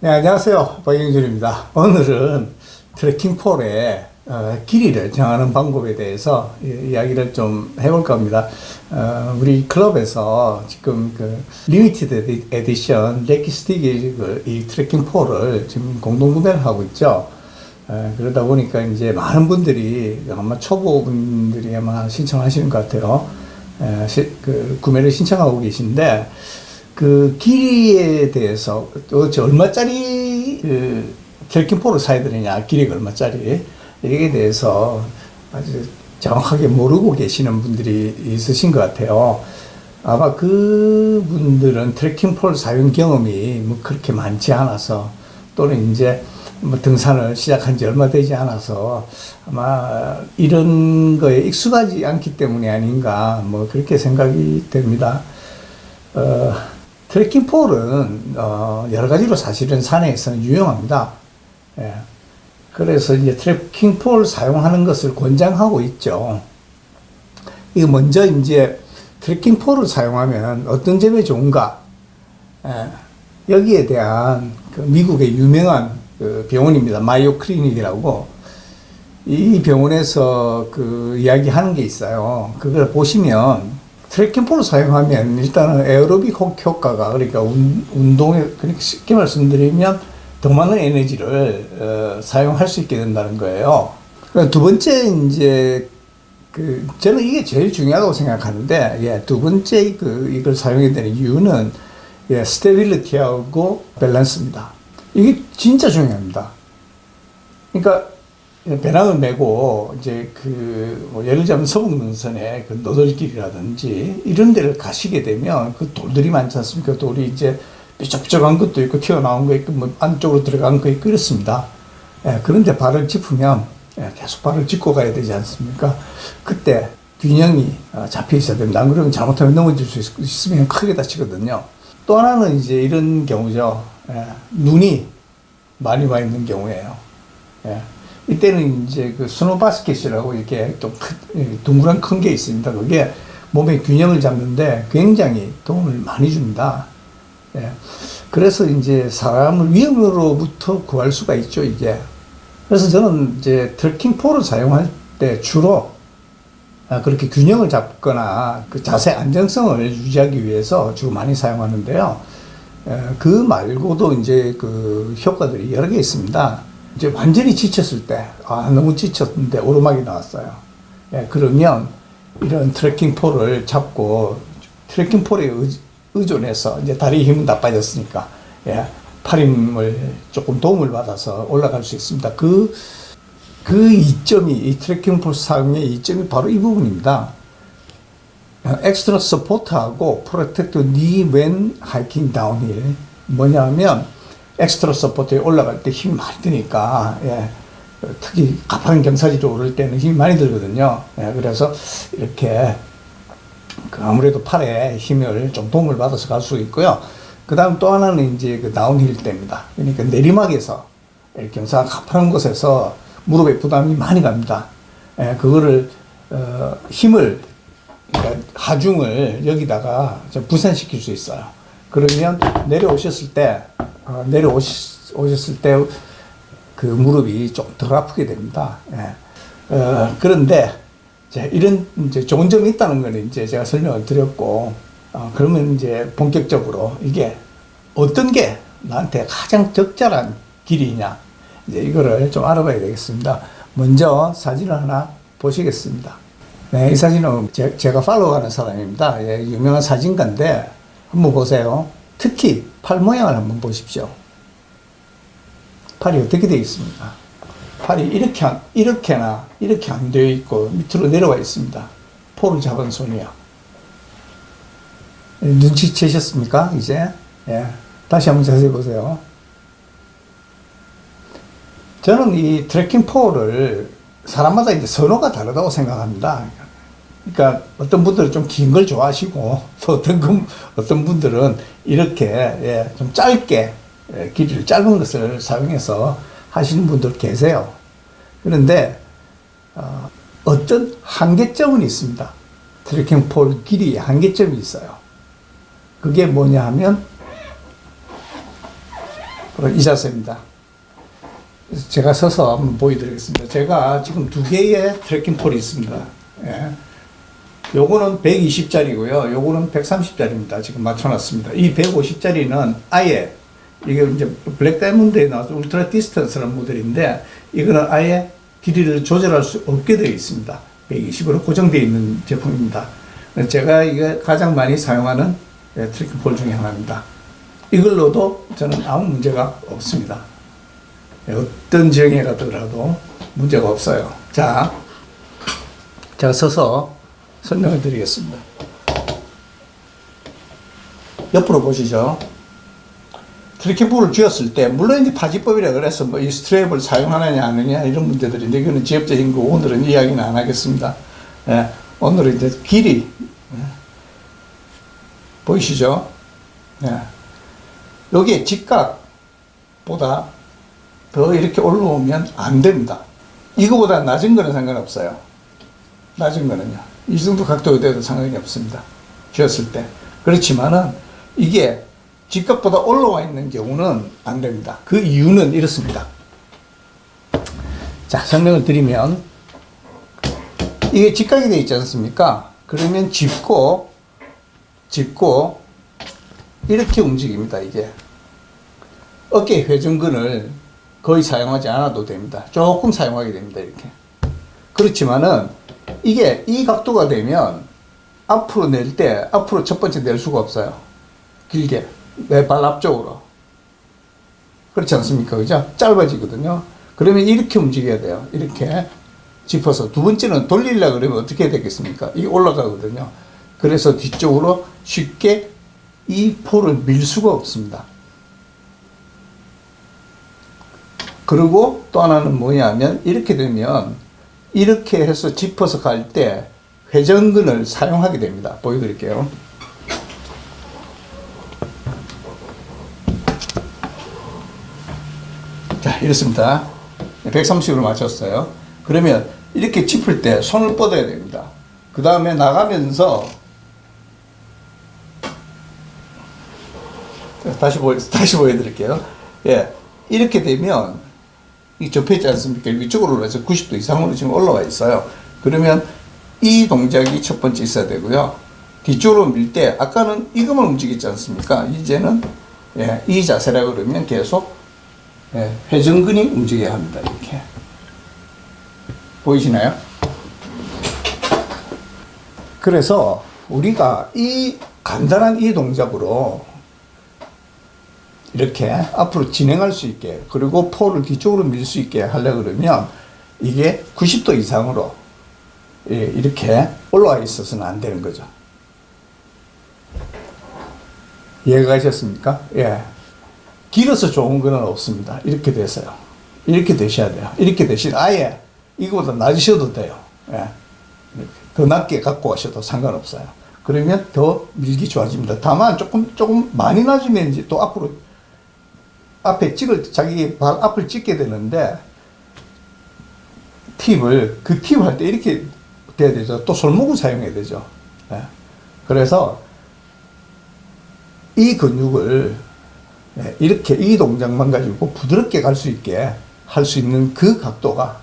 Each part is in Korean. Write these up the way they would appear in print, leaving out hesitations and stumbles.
네, 안녕하세요. 박영준입니다. 오늘은 트레킹 폴의 길이를 정하는 방법에 대해서 이야기를 좀 해볼까 합니다. 우리 클럽에서 지금 그 리미티드 에디션 레키스틱 이 트레킹 폴을 지금 공동 구매를 하고 있죠. 그러다 보니까 이제 많은 분들이 아마 초보분들이 아마 신청하시는 것 같아요. 구매를 신청하고 계신데 그 길이에 대해서 도대체 얼마짜리 트레킹폴을 사야 되느냐, 길이가 얼마짜리, 여기에 대해서 아주 정확하게 모르고 계시는 분들이 있으신 것 같아요. 아마 그 분들은 트레킹폴 사용 경험이 뭐 그렇게 많지 않아서, 또는 이제 뭐 등산을 시작한 지 얼마 되지 않아서 아마 이런 거에 익숙하지 않기 때문이 아닌가, 뭐 그렇게 생각이 됩니다. 트레킹 폴은 여러 가지로 사실은 산에서는 유용합니다. 예. 그래서 이제 트레킹 폴 사용하는 것을 권장하고 있죠. 이거 먼저 이제 트레킹 폴을 사용하면 어떤 점이 좋은가? 예. 여기에 대한 그 미국의 유명한 그 병원입니다. 마요 클리닉이라고. 이 병원에서 그 이야기하는 게 있어요. 그걸 보시면 트레킹 폴을 사용하면 일단은 에어로빅 효과가, 그러니까 운동에, 그러니까 쉽게 말씀드리면 더 많은 에너지를 사용할 수 있게 된다는 거예요. 두 번째, 이제 저는 이게 제일 중요하다고 생각하는데, 예, 두 번째 이걸 사용해야 되는 이유는, 예, 스테빌리티하고 밸런스입니다. 이게 진짜 중요합니다. 그러니까 배낭을 메고 이제 뭐 예를 들자면 서북능선의 그 노들길이라든지 이런 데를 가시게 되면 그 돌들이 많지 않습니까? 돌이 이제 삐쩍삐쩍한 것도 있고 튀어나온 거 있고 뭐 안쪽으로 들어간 거 있고 이렇습니다. 예, 그런데 발을 짚으면, 예, 계속 발을 짚고 가야 되지 않습니까? 그때 균형이 잡혀 있어야 됩니다. 안 그러면 잘못하면 넘어질 수 있으면 크게 다치거든요. 또 하나는 이제 이런 경우죠. 예, 눈이 많이 와 있는 경우예요. 예. 이때는 이제 그 스노바스켓이라고 이렇게 좀 둥그런 큰 게 있습니다. 그게 몸의 균형을 잡는데 굉장히 도움을 많이 줍니다. 예. 그래서 이제 사람을 위험으로부터 구할 수가 있죠, 이게. 그래서 저는 이제 트레킹 폴을 사용할 때 주로 그렇게 균형을 잡거나 그 자세 안정성을 유지하기 위해서 주로 많이 사용하는데요. 그 말고도 이제 그 효과들이 여러 개 있습니다. 이제 완전히 지쳤을 때, 너무 지쳤는데 오르막이 나왔어요. 예, 그러면 이런 트레킹 폴을 잡고 트레킹 폴에 의존해서 이제 다리 힘은 다 빠졌으니까, 예, 팔 힘을 조금 도움을 받아서 올라갈 수 있습니다. 그 이점이, 이 트레킹 폴 사용의 이점이 바로 이 부분입니다. 엑스트라 서포트하고 프로텍트 니 웬 하이킹 다운힐. 뭐냐면 엑스트라 서포트에 올라갈 때 힘이 많이 드니까, 예, 특히 가파른 경사지로 오를 때는 힘이 많이 들거든요. 예, 그래서 이렇게 아무래도 팔에 힘을 좀 도움을 받아서 갈 수 있고요. 그 다음 또 하나는 이제 그 다운힐 때입니다. 그러니까 내리막에서, 경사가 가파른 곳에서 무릎에 부담이 많이 갑니다. 예, 그거를 힘을, 그러니까 하중을 여기다가 좀 분산시킬 수 있어요. 그러면 내려오셨을 때 그 무릎이 좀 덜 아프게 됩니다. 예. 그런데 이런 이제 좋은 점이 있다는 거는 이제 제가 설명을 드렸고, 그러면 이제 본격적으로 이게 어떤 게 나한테 가장 적절한 길이냐, 이제 이거를 좀 알아봐야 되겠습니다. 먼저 사진을 하나 보시겠습니다. 네, 이 사진은 제가 팔로우하는 사람입니다. 예, 유명한 사진가인데 한번 보세요. 특히 팔 모양을 한번 보십시오. 팔이 어떻게 되어 있습니까? 팔이 이렇게나 이렇게 안 되어 있고 밑으로 내려와 있습니다. 폴을 잡은 손이요. 눈치채셨습니까? 이제? 예. 다시 한번 자세히 보세요. 저는 이 트레킹 폴을 사람마다 이제 선호가 다르다고 생각합니다. 그러니까 어떤 분들은 좀 긴 걸 좋아하시고, 또 어떤 분들은 이렇게, 예, 좀 짧게, 예, 길이를 짧은 것을 사용해서 하시는 분들 계세요. 그런데 어떤 한계점은 있습니다. 트레킹 폴 길이에 한계점이 있어요. 그게 뭐냐 하면 그리고 이 자세입니다. 제가 서서 한번 보여드리겠습니다. 제가 지금 두 개의 트래킹 폴이 있습니다. 예. 요거는 120짜리고요. 요거는 130짜리입니다. 지금 맞춰놨습니다. 이 150짜리는 아예, 이게 이제 블랙 다이몬드에 나와서 울트라 디스턴스라는 모델인데, 이거는 아예 길이를 조절할 수 없게 되어 있습니다. 120으로 고정되어 있는 제품입니다. 제가 이게 가장 많이 사용하는 트래킹 폴 중에 하나입니다. 이걸로도 저는 아무 문제가 없습니다. 어떤 지형에 가더라도 문제가 없어요. 자, 제가 서서 설명을 드리겠습니다. 옆으로 보시죠. 트래킹폴을 쥐었을 때, 물론 이제 파지법이라 그래서 뭐 이 스트랩을 사용하느냐, 안 하느냐, 이런 문제들인데, 이거는 지엽적인 거, 오늘은 이야기는 안 하겠습니다. 예, 오늘은 이제 길이, 보이시죠? 예. 여기에 직각보다 더 이렇게 올라오면 안 됩니다. 이거보다 낮은 거는 상관없어요. 낮은 거는요. 이 정도 각도가 돼도 상관이 없습니다. 쥐었을 때. 그렇지만은 이게 직각보다 올라와 있는 경우는 안 됩니다. 그 이유는 이렇습니다. 자, 설명을 드리면, 이게 직각이 되어 있지 않습니까? 그러면 짚고 이렇게 움직입니다. 이게 어깨 회전근을 거의 사용하지 않아도 됩니다. 조금 사용하게 됩니다. 이렇게. 그렇지만은 이게 이 각도가 되면 앞으로 낼 때 앞으로 첫 번째 낼 수가 없어요. 길게 내 발 앞쪽으로. 그렇지 않습니까? 그죠? 짧아지거든요. 그러면 이렇게 움직여야 돼요. 이렇게 짚어서. 두 번째는 돌리려고 그러면 어떻게 해야 되겠습니까? 이게 올라가거든요. 그래서 뒤쪽으로 쉽게 이 폴을 밀 수가 없습니다. 그리고 또 하나는 뭐냐면, 이렇게 되면 이렇게 해서 짚어서 갈 때 회전근을 사용하게 됩니다. 보여드릴게요. 자, 이렇습니다. 130으로 맞췄어요. 그러면 이렇게 짚을 때 손을 뻗어야 됩니다. 그 다음에 나가면서 다시 보여드릴게요. 예, 이렇게 되면 이 접혀 있지 않습니까? 위쪽으로 해서 90도 이상으로 지금 올라와 있어요. 그러면 이 동작이 첫 번째 있어야 되고요. 뒤쪽으로 밀 때 아까는 이것만 움직였지 않습니까? 이제는 예, 이 자세라고 그러면 계속 예, 회전근이 움직여야 합니다. 이렇게 보이시나요? 그래서 우리가 이 간단한 이 동작으로 이렇게 앞으로 진행할 수 있게, 그리고 폴을 뒤쪽으로 밀 수 있게 하려고 그러면 이게 90도 이상으로 이렇게 올라와 있어서는 안 되는 거죠. 이해가 가셨습니까? 예. 길어서 좋은 건 없습니다. 이렇게 돼서요. 이렇게 되셔야 돼요. 이렇게 되시면 아예 이거보다 낮으셔도 돼요. 예. 더 낮게 갖고 가셔도 상관없어요. 그러면 더 밀기 좋아집니다. 다만 조금 많이 낮으면 이제 또 앞으로 앞에 자기 발 앞을 찍게 되는데, 그 팁 할 때 이렇게 돼야 되죠. 또 손목을 사용해야 되죠. 예. 그래서 이 근육을 이렇게 이 동작만 가지고 부드럽게 갈 수 있게 할 수 있는 그 각도가,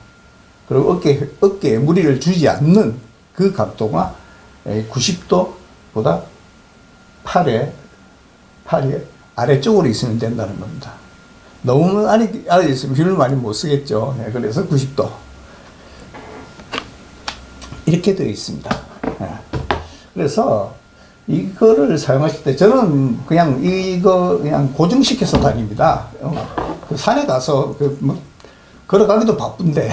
그리고 어깨에 무리를 주지 않는 그 각도가 90도보다 팔이 아래쪽으로 있으면 된다는 겁니다. 너무 아래 있으면 힘을 많이 못 쓰겠죠. 그래서 90도. 이렇게 되어 있습니다. 그래서 이거를 사용하실 때 저는 그냥 그냥 고정시켜서 다닙니다. 그 산에 가서 걸어가기도 바쁜데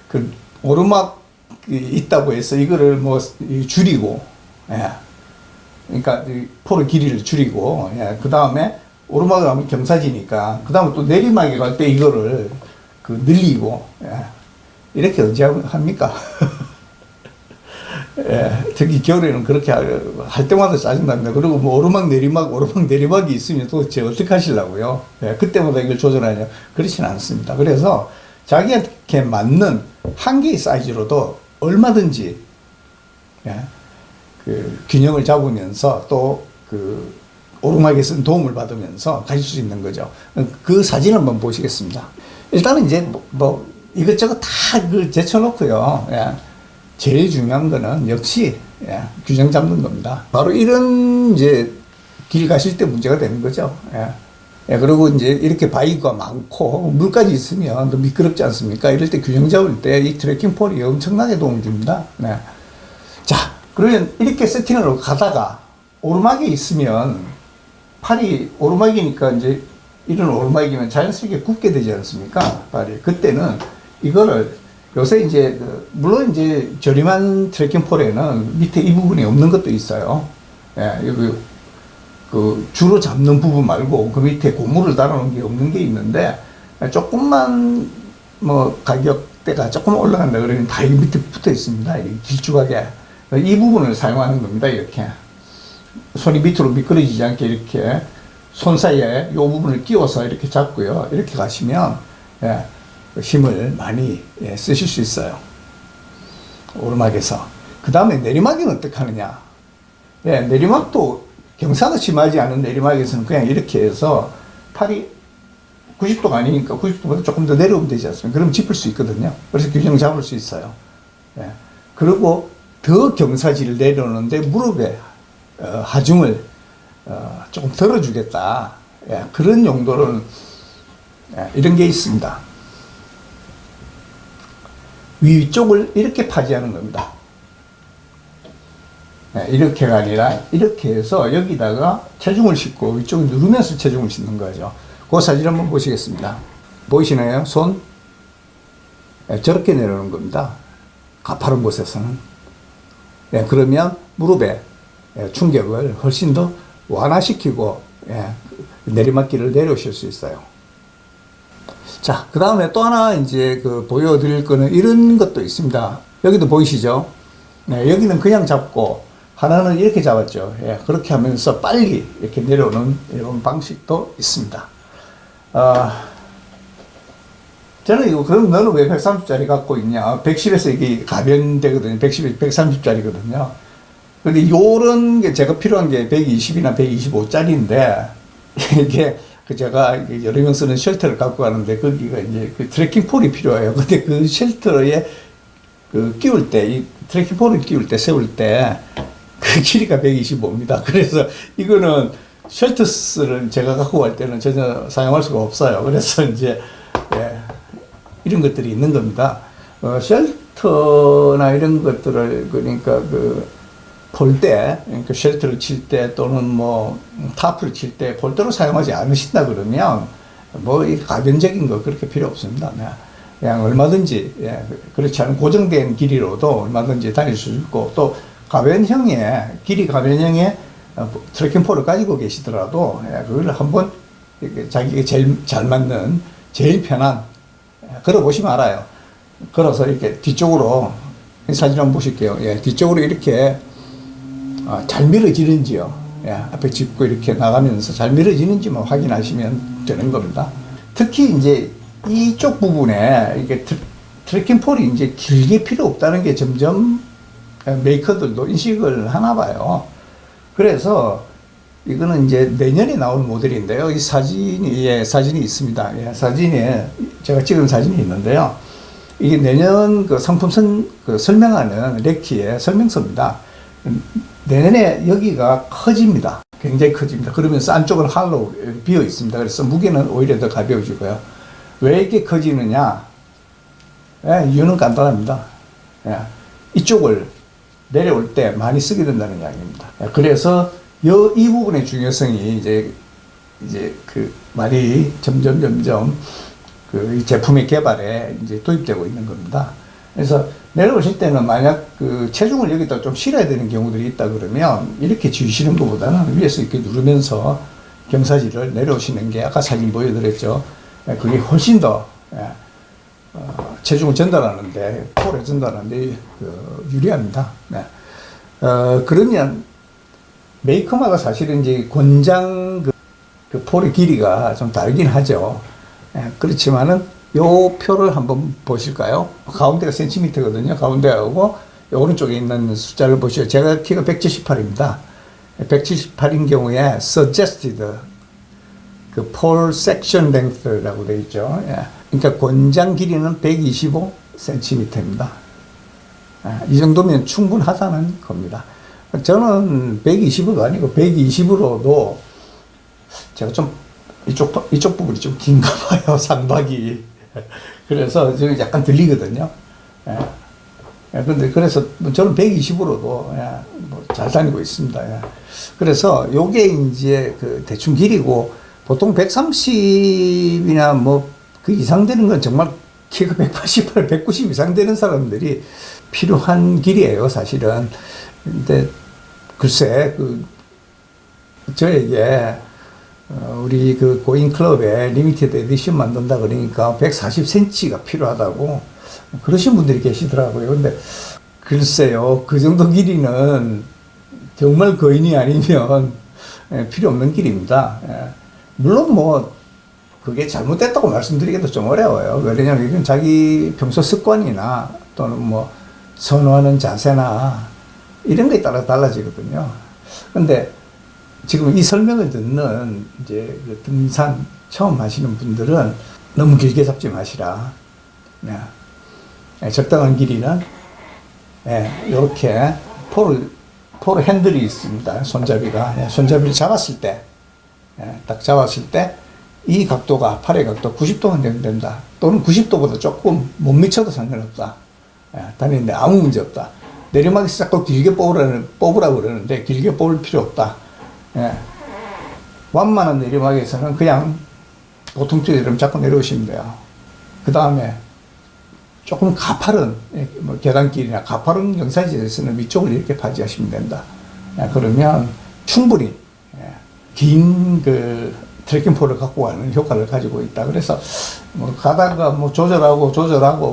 그 오르막 있다고 해서 이거를 줄이고, 예. 그러니까 폴의 길이를 줄이고, 예. 그 다음에 오르막을 하면 경사지니까 그 다음에 또 내리막에 갈 때 이거를 늘리고, 예. 이렇게 언제 합니까? 예, 특히 겨울에는 그렇게 할 때마다 짜증납니다. 그리고 오르막 내리막이 있으면 도대체 어떻게 하시려고요? 예, 그때마다 이걸 조절하냐? 그렇지는 않습니다. 그래서 자기한테 맞는 한 개의 사이즈로도 얼마든지, 예, 그 균형을 잡으면서 또 오르막에서 도움을 받으면서 가실 수 있는 거죠. 그 사진을 한번 보시겠습니다. 일단은 이제 뭐 이것저것 다 그 제쳐놓고요. 예. 제일 중요한 거는 역시 예, 균형 잡는 겁니다. 바로 이런 이제 길 가실 때 문제가 되는 거죠. 예. 예, 그리고 이제 이렇게 바위가 많고 물까지 있으면 또 미끄럽지 않습니까? 이럴 때 균형 잡을 때 이 트레킹 폴이 엄청나게 도움을 줍니다. 네. 자, 그러면 이렇게 세팅을 가다가 오르막이 있으면 팔이 오르막이니까 이제 이런 오르막이면 자연스럽게 굽게 되지 않습니까? 발이. 그때는 이거를 요새 이제 물론 이제 저렴한 트레킹 폴에는 밑에 이 부분이 없는 것도 있어요. 예, 여기 그 주로 잡는 부분 말고 그 밑에 고무를 달아놓은 게 없는 게 있는데 조금만 뭐 가격대가 조금 올라간다 그러면 다 이 밑에 붙어 있습니다. 이 길쭉하게 이 부분을 사용하는 겁니다. 이렇게 손이 밑으로 미끄러지지 않게 이렇게 손 사이에 이 부분을 끼워서 이렇게 잡고요. 이렇게 가시면 예, 힘을 많이 예, 쓰실 수 있어요. 오르막에서. 그 다음에 내리막은 어떻게 하느냐. 예, 내리막도 경사가 심하지 않은 내리막에서는 그냥 이렇게 해서 팔이 90도가 아니니까 90도보다 조금 더 내려오면 되지 않습니까? 그럼 짚을 수 있거든요. 그래서 균형 잡을 수 있어요. 예. 그리고 더 경사지를 내려오는데 무릎에 하중을 조금 덜어주겠다. 예. 그런 용도로는 예, 이런 게 있습니다. 위쪽을 이렇게 파지하는 겁니다. 이렇게가 아니라 이렇게 해서 여기다가 체중을 싣고 위쪽에 누르면서 체중을 싣는 거죠. 그 사진 한번 보시겠습니다. 보이시나요? 손? 저렇게 내려오는 겁니다. 가파른 곳에서는. 그러면 무릎에 충격을 훨씬 더 완화시키고 내리막길을 내려오실 수 있어요. 자, 그 다음에 또 하나 이제 보여드릴 거는 이런 것도 있습니다. 여기도 보이시죠? 여기는 그냥 잡고 하나는 이렇게 잡았죠. 예, 그렇게 하면서 빨리 이렇게 내려오는 이런 방식도 있습니다. 저는 이거, 그럼 너는 왜 130짜리 갖고 있냐? 110에서 이게 가변되거든요. 110, 130짜리거든요. 근데 요런 게 제가 필요한 게 120이나 125짜리인데, 이게 제가 여러 명 쓰는 쉘터를 갖고 가는데, 거기가 이제 그 트레킹 폴이 필요해요. 근데 그 쉘터에 끼울 때, 이 트레킹 폴을 끼울 때, 세울 때, 그 길이가 125입니다. 그래서 이거는 쉘터스를 제가 갖고 갈 때는 전혀 사용할 수가 없어요. 그래서 이제, 예, 이런 것들이 있는 겁니다. 쉘터나 이런 것들을, 그러니까 폴대, 그러니까 쉘터를 칠 때 또는 뭐 타프를 칠 때 폴대로 사용하지 않으신다 그러면 뭐 이 가변적인 거 그렇게 필요 없습니다. 그냥 얼마든지, 예, 그렇지 않은 고정된 길이로도 얼마든지 다닐 수 있고, 또 가변형의, 길이 가변형의 트레킹 폴을 가지고 계시더라도, 예, 그걸 한번 자기가 제일 잘 맞는, 제일 편한, 걸어보시면 알아요. 걸어서 이렇게 뒤쪽으로, 이 사진 한번 보실게요. 예, 뒤쪽으로 이렇게 잘 밀어지는지요. 예, 앞에 짚고 이렇게 나가면서 잘 밀어지는지만 확인하시면 되는 겁니다. 특히 이제 이쪽 부분에 이게 트레킹 폴이 이제 길게 필요 없다는 게 점점 메이커들도 인식을 하나 봐요. 그래서 이거는 이제 내년에 나올 모델인데요. 이 사진이, 예, 사진이 있습니다. 예, 사진에 제가 찍은 사진이 있는데요. 이게 내년 그 상품 설명하는 레키의 설명서입니다. 내년에 여기가 커집니다. 굉장히 커집니다. 그러면서 안쪽은 할로우 비어 있습니다. 그래서 무게는 오히려 더 가벼워지고요. 왜 이렇게 커지느냐? 예, 이유는 간단합니다. 예, 이쪽을 내려올 때 많이 쓰게 된다는 이야기입니다. 예, 그래서 이 부분의 중요성이 이제 그 말이 점점 그 제품의 개발에 이제 도입되고 있는 겁니다. 그래서 내려오실 때는 만약 그 체중을 여기다 좀 실어야 되는 경우들이 있다 그러면 이렇게 쥐시는 것보다는 위에서 이렇게 누르면서 경사지를 내려오시는 게 아까 사진 보여드렸죠. 그게 훨씬 더 체중을 전달하는데, 폴에 전달하는데 유리합니다. 네. 그러면 메이커마다 사실은 이제 권장 그 폴의 길이가 좀 다르긴 하죠. 그렇지만은 요 표를 한번 보실까요? 가운데가 센티미터거든요. 가운데하고 오른쪽에 있는 숫자를 보시죠. 제가 키가 178입니다. 178인 경우에 suggested 그 pole section length라고 되어 있죠. 예. 그러니까 권장 길이는 125cm입니다. 이 정도면 충분하다는 겁니다. 저는 120으로 아니고 120으로도 제가 좀 이쪽 부분이 좀 긴가 봐요, 상박이. 그래서 저기 약간 들리거든요. 예. 근데 그래서 저는 120으로도 뭐 잘 다니고 있습니다. 예. 그래서 요게 이제 그 대충 길이고 보통 130이나 뭐 그 이상 되는 건 정말 키가 188, 190 이상 되는 사람들이 필요한 길이에요, 사실은. 근데 글쎄 그 저에게 우리 그 고인 클럽에 리미티드 에디션 만든다 그러니까 140cm가 필요하다고 그러신 분들이 계시더라고요. 근데 글쎄요, 그 정도 길이는 정말 거인이 아니면 필요 없는 길입니다. 물론 뭐 그게 잘못됐다고 말씀드리기도 좀 어려워요. 왜냐하면 이건 자기 평소 습관이나 또는 뭐 선호하는 자세나 이런 거에 따라 달라지거든요. 근데 지금 이 설명을 듣는 이제 그 등산 처음 하시는 분들은 너무 길게 잡지 마시라. 적당한 길이는 이렇게 포르 핸들이 있습니다. 손잡이가. 손잡이를 잡았을 때, 딱 잡았을 때 이 각도가 팔의 각도 90도만 되면 된다. 또는 90도보다 조금 못 미쳐도 상관없다. 다니는데 아무 문제 없다. 내리막에서 자꾸 길게 뽑으라고 그러는데 길게 뽑을 필요 없다. 완만한 내리막에서는 그냥 보통 쪽처럼 자꾸 내려오시면 돼요. 그 다음에 조금 가파른 뭐 계단길이나 가파른 경사지에서는 위쪽을 이렇게 파지하시면 된다. 그러면 충분히 긴 그 트레킹 폴을 갖고 가는 효과를 가지고 있다. 그래서 뭐 가다가 뭐 조절하고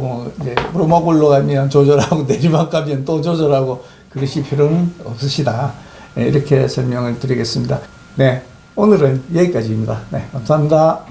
뭐 이제 오르막 올라가면 조절하고 내리막 가면 또 조절하고 그러실 필요는 없으시다. 이렇게 설명을 드리겠습니다. 네, 오늘은 여기까지입니다. 네, 감사합니다.